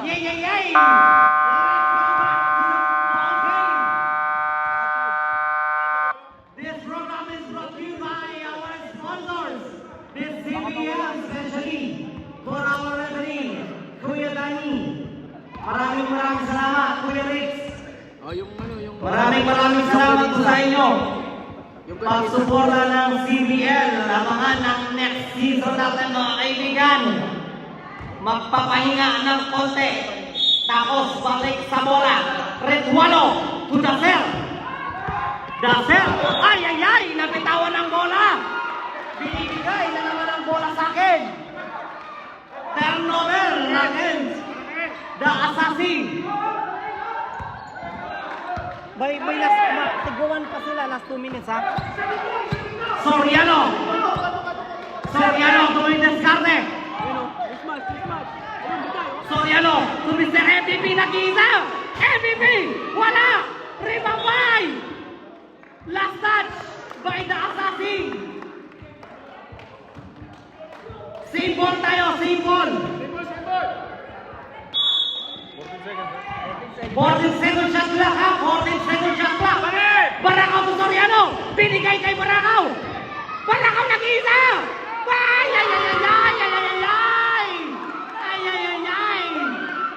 Yay, yay, yay! This program is brought to you by our sponsors. This CBL especially for our referee, Kuya Dani. Maraming salamat, Kuya Rix. Maraming salamat po sa inyo. Pagsuporta ng CBL, abangan ng next season natin mga kaibigan. Magpapahinga ng konti. Tapos balik sa bola. Retualo to Dacer. Dacer, ay, napitawan ng bola. Binibigay na naman ang bola sa akin. Turnover against the assassin. May last, tiguan pa sila, last 2 minutes ha. Soriano tuwing descarte. Soriano, to Mr. MVP nag-iisa. MVP, wala. Ribabay. Last touch by the assassin. Symbol tayo, symbol. 14 second shot clock ha, 14 second shot clock. Barakaw to Soriano, binigay kay Barakaw. Barakaw nag-iisa.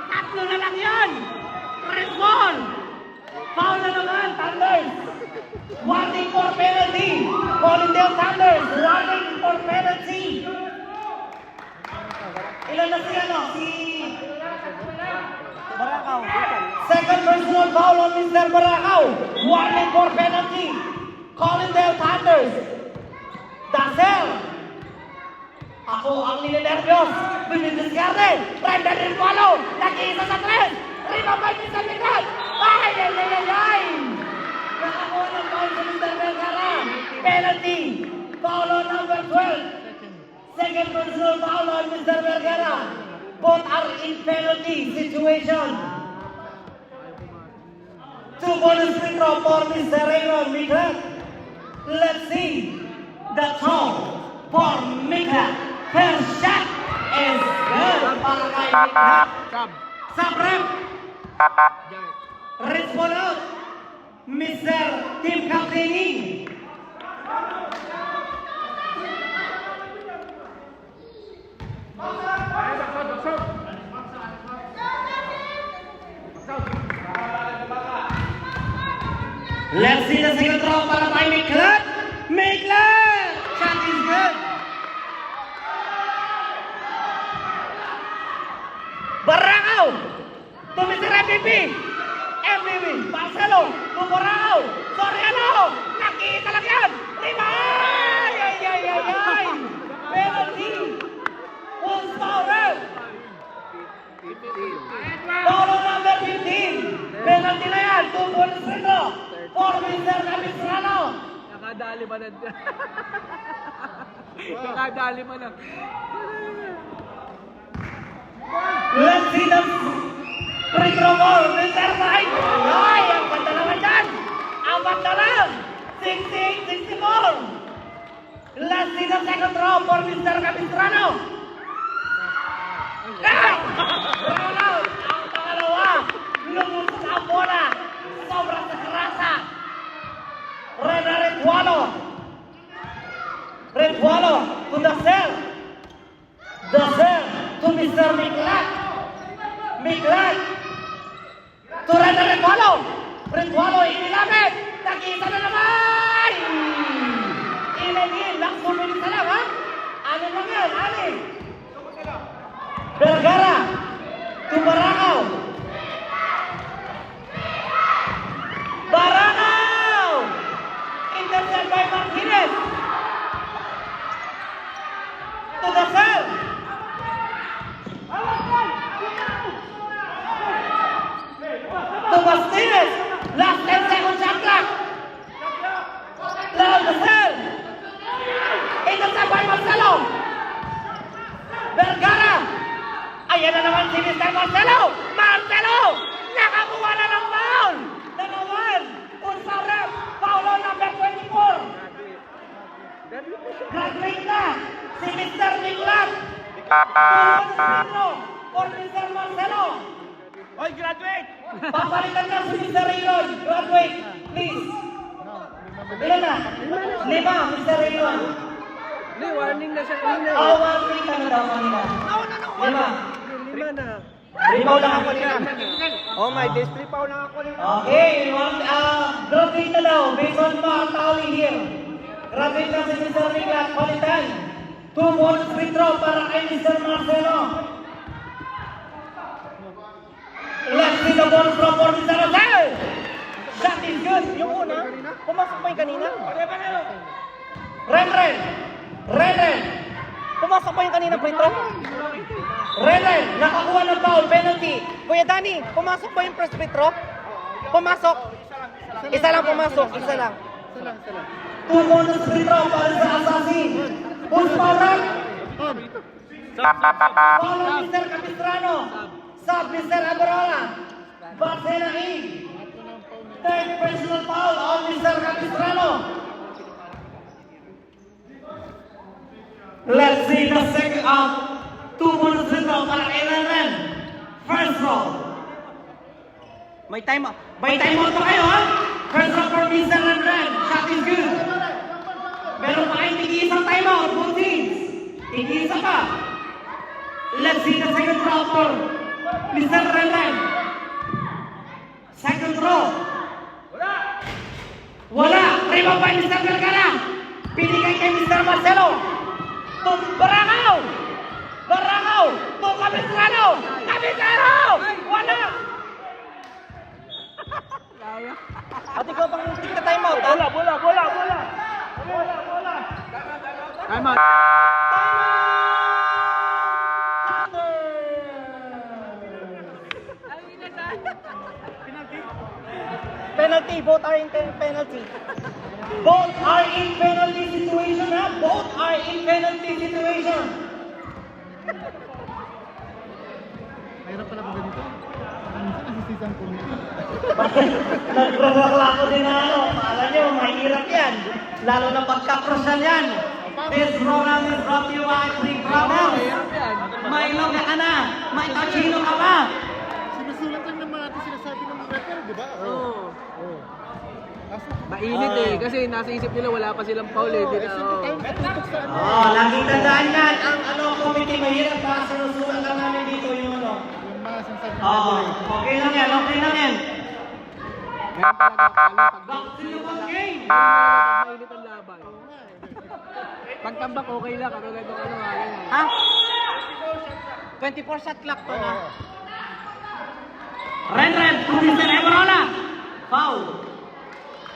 Tatlo na lang yan. Red ball. Foul na naman, Thunders. Warning for penalty. Collindale Thunders, warning for penalty. Ilan na sila no? Barakaw. Second personal foul on Mr. Barakaw. Warning for penalty. Collindale Thunders. Dacer. Ako ang nilinervyos. Binidiscarte. Brandon Rincualo. Nag-iisa sa 3. Ribabay Mr. Migrat. Ay! Nakakuha ng foul sa Mr. Vergara. Penalty. Foul on number 12. Second personal foul on Mr. Vergara. Both are in penalty situation. 2 bonus free throw for Mr. Raymond Migrat. Let's see the throw for Migrat. First shot is good para kay Migrat. Sub rep. Respond out, Mr. Tim Captaini. Let's see the second throw para kay Migrat. Migrat! Shot is good. Barakaw! To Mr. MVP! MVP! Marcelo! To Barakaw! Soriano! Nakita lang yan! Lima! Ay! Penalty! Full foul! Foul number 15! Penalty na yan! 2 bonus free throw for Mr. Capistrano! Nakadali ba na? Nakadali mo na. Let's see the free throw ball, Mr. Said! Ay! Ang ganda naman dyan! Ang ganda lang! 68-64! Let's see the second throw for Mr. Capistrano! Ay! Ronald! Ang pangalawa! Lumusot ang bola! Sobrang sakrasa! Retualo to Dacer! Dacer to Mr. Migrat! Migrat! To Retualo! Retualo inilapit! Nag-isa na naman! Inagin! Naksumin sa lang ha? Ano lang yan? Alin? Vergara! To Barakaw! Barakaw! Intercept by Martinez! To Dacer! To Martinez! Last 10 seconds shot clock! Now Dacer! Intercept by Marcelo! Vergara! Ayan na naman si Mr. Marcelo! Marcelo! Nakakuha na ng foul! Na naman! Unsa rep! Foul on number 24! Graduate na! Si Mr. Migrat! For Mr. Marcelo! Hoy, graduate! Papalitan na si Mr. Raylon. Graduate, please. Ilan na? 5, Mr. Raylon. Hindi, warning na siya kanina. Oh, 1 ka na daw kanina. 5. 5 na. Ripaw lang ako nila. Oh my days, 3 pa lang ako nila. Okay, graduate na daw. Based on mga tali here. Graduate na si Mr. Ringlat. Palitan. 2 balls free throw para kay Mr. Marcelo. Let's see the ball from for Mr. Rosel. Shot is good. Yung una, pumasok pa yung kanina. Ren. Pumasok pa yung kanina free throw. Ren, nakakuha ng foul, penalty. Kuya Danny, pumasok ba yung first free throw? Pumasok. Isa lang pumasok, isa lang. 2 bonus free throw para sa Assassin. Push power. Foul on Mr. Capistrano. Sub Mr. Abarola. Barcena in. Third personal foul on Mr. Capistrano. Let's see the second 2 bonus free throw para kay Ren. First row. May time out. May time out pa kayo, ha? First row for Mr. Ren. Shot is good. Meron pa kayong tig-iisang time out, both teams. Tig-iisa pa. Let's see the second row for Mr. Ren. Second row. Wala. Rebound by Mr. Vergara. Pinigay kay Mr. Marcelo. Barakaw! Capistrano! Wala! At ikaw pang tika time out, ha? Bola. Time out. Penalty, both are in penalty. Both are in penalty situation, ha? Both are in penalty situation. Mahirap pala pag ganito. Nasisisan ko nito. Nagbabaklako din na ano. Akala nyo, mahirap yan. Lalo na pagka-crucial yan. This program is brought to you by Three Brothers. May loga ka na. May tachino ka pa. Sinusulat lang naman natin sinasabi ng referee, di ba? Oo. Oo. Kaso, Mainit eh, kasi nasa isip nila wala pa silang foul eh. Di na, siyempre tayo matutok sa ano. Laging tandaan yan. Ang committee mahirap pa. Sinusulat lang namin dito yung ano. Yung mga sinasabi ng Oo, referee. okay lang yan. Meron talaga pag Back to the ball game. mainit ang laban. Pagtambak okay lang, katulad ng ano nga, ganyan. Ha? 24 shot clock to na. Ren, to Mr. Eberola. Foul.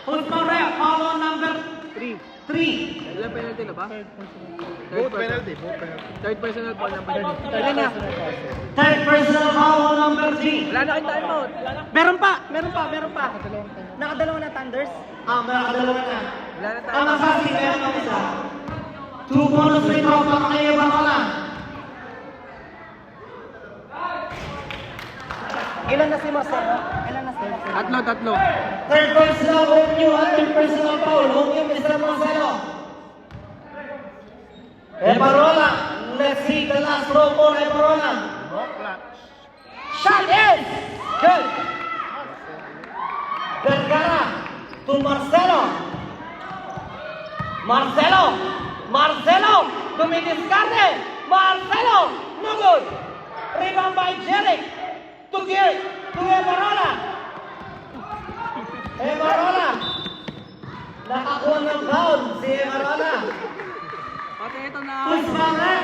Who's foul ref? Foul on number 3. 3. Ilang penalty na ba? Both penalty, both penalty. Third personal foul ng penalty. Ilan na? Third personal foul on number 3. Wala na kayong time out. Meron pa. Nakadalawa na Thunders. Nakadalawa na. Wala na time Ang out. Assassin, meron ang isa. 2 bonus free throw para kay Eberola. Ilan na si Marcelo? Tatlo. Third personal home new at third personal foul. Home new, Mr. Marcelo. Eberola. Let's see the last row for Eberola. Shot is good. Vergara to Marcelo. Marcelo dumidiscarte. Marcelo, no good. Rebound by Jeric. To Eberola. Nakakuha ng foul si Eberola. Pati ito na. Who's foul that?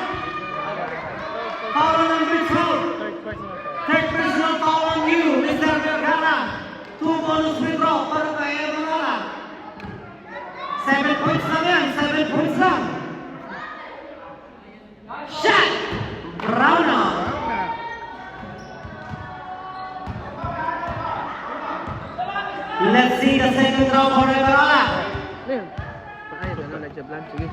Foul on number 2. Third personal foul. Third personal foul on you, Mr. Vergara. 2 bonus free throw para kay Eberola. 7 points lang yan. 7 points lang. Shot! Brownout. Let's see the second throw for Eberola. Ayun. Ay, ano, nagsa-plan. Sige.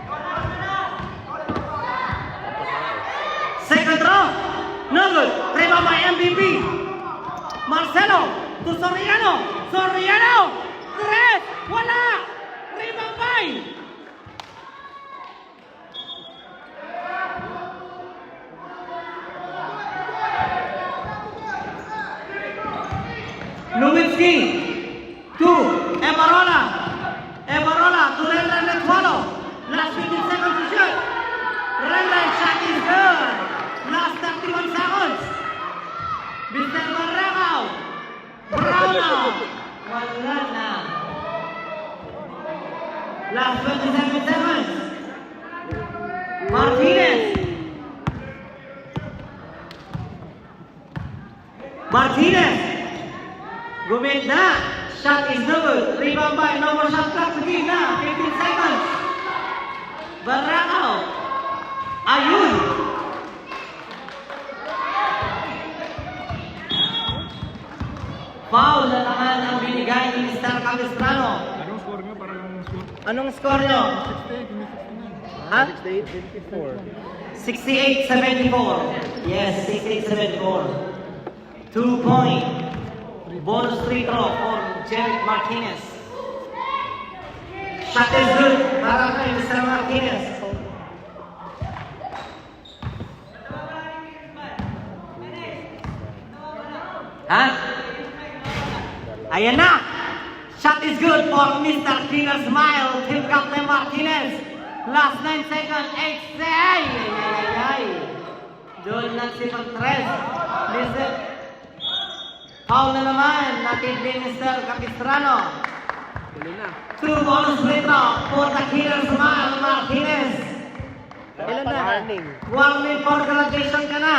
Second throw. No good. Rebound by MVP. Marcelo to Soriano. Tres. Wala. Rebound by. Lewinsky to Emarola. Emarola to Renren Letuano. Last 15 seconds to shoot. Renren shot is good. Last 31 seconds. Mr. Barracao. Browno. Wala na. Last 27 seconds. Martinez. Martinez. Gumenda. Shot is no good. Rebound by no more shot clock to give now. 15 seconds. Barracao. Ayun. Foul na naman ang binigay ni Mr. Capistrano. Anong score nyo? Parang anong score? Anong score nyo? 68, Ha? 68-74. Yes, 68-74. 2-point. Bonus free throw for Jerick Martinez. Shot is good para kay Mr. Martinez. Ha? Ayan na! Shot is good for Mr. Killer Smile, Team Captain Martinez. Last 9 seconds, 8 ay! Doon lang si Pag-tres. Listen. Foul na naman, natin din Mr. Capistrano. Tuloy na. 2 bonus free throw for the Killer Smile, Martinez. Ilan na? Warning for graduation ka na.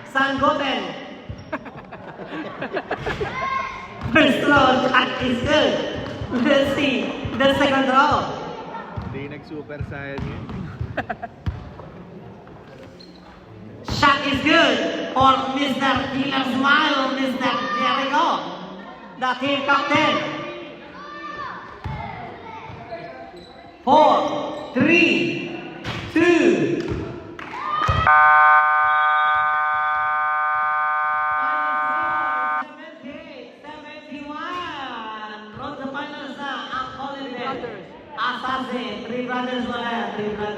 San Goten. First row, shot is good. Let's see the second row. Hindi nag-super saiyan yun. Shot is good for Mr. Killer Smile, Mr. Jericho, the team captain. 4, 3, 2. Road to finals na ang Collin Bell. Assassin, 3 brothers wala, 3 brothers.